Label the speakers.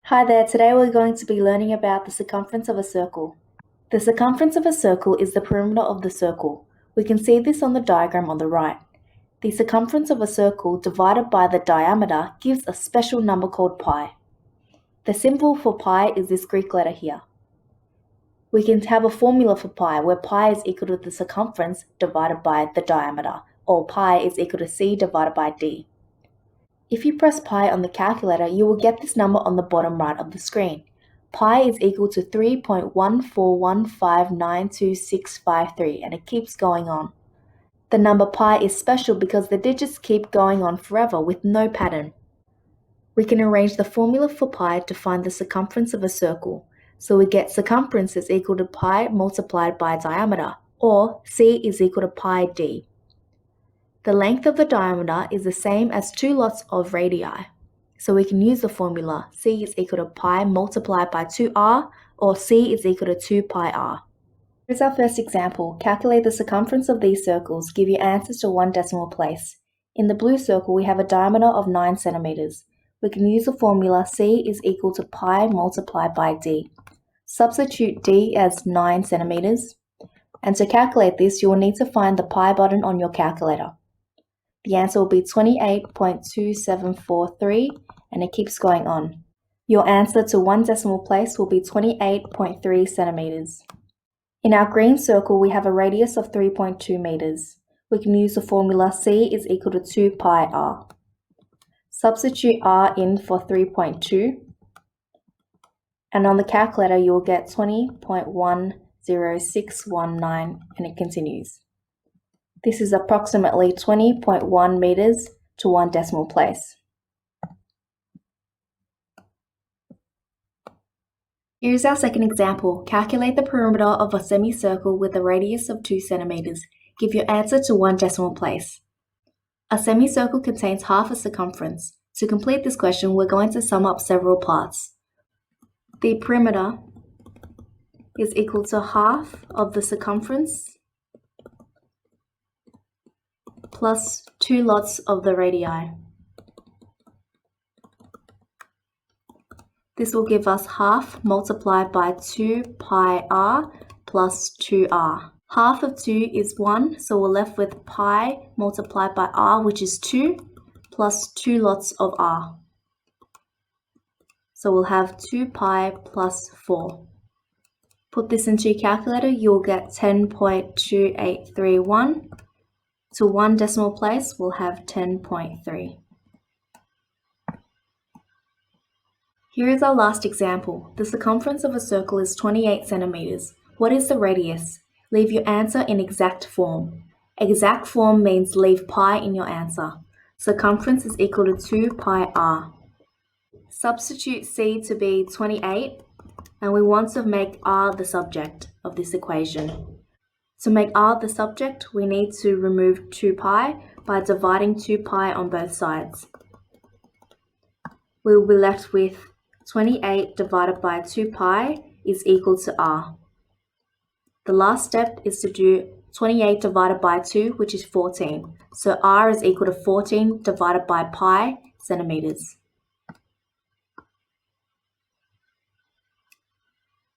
Speaker 1: Hi there, today we're going to be learning about the circumference of a circle. The circumference of a circle is the perimeter of the circle. We can see this on the diagram on the right. The circumference of a circle divided by the diameter gives a special number called pi. The symbol for pi is this Greek letter here. We can have a formula for pi where pi is equal to the circumference divided by the diameter, or pi is equal to c divided by d. If you press pi on the calculator, you will get this number on the bottom right of the screen. Pi is equal to 3.141592653, and it keeps going on. The number pi is special because the digits keep going on forever with no pattern. We can arrange the formula for pi to find the circumference of a circle. So we get circumference is equal to pi multiplied by diameter, or c is equal to pi d. The length of the diameter is the same as two lots of radii, so we can use the formula c is equal to pi multiplied by 2r, or c is equal to 2 pi r. Here's our first example. Calculate the circumference of these circles. Give your answers to one decimal place. In the blue circle, we have a diameter of 9 centimeters. We can use the formula c is equal to pi multiplied by d. Substitute d as 9 centimeters, and to calculate this, you will need to find the pi button on your calculator. The answer will be 28.2743, and it keeps going on. Your answer to one decimal place will be 28.3 centimeters. In our green circle, we have a radius of 3.2 meters. We can use the formula c is equal to 2 pi r. Substitute r in for 3.2, and on the calculator you will get 20.10619, and it continues. This is approximately 20.1 meters to one decimal place. Here's our second example. Calculate the perimeter of a semicircle with a radius of 2 centimeters. Give your answer to one decimal place. A semicircle contains half a circumference. To complete this question, we're going to sum up several parts. The perimeter is equal to half of the circumference plus 2 lots of the radii. This will give us half multiplied by 2 pi r plus 2r. Half of 2 is 1, so we're left with pi multiplied by r, which is 2, plus 2 lots of r. So we'll have 2 pi plus 4. Put this into your calculator, you'll get 10.2831. To one decimal place, we'll have 10.3. Here is our last example. The circumference of a circle is 28 centimeters. What is the radius? Leave your answer in exact form. Exact form means leave pi in your answer. Circumference is equal to 2 pi r. Substitute c to be 28, and we want to make r the subject of this equation. To make r the subject, we need to remove 2 pi by dividing 2 pi on both sides. We will be left with 28 divided by 2 pi is equal to r. The last step is to do 28 divided by 2, which is 14. So r is equal to 14 divided by pi centimeters.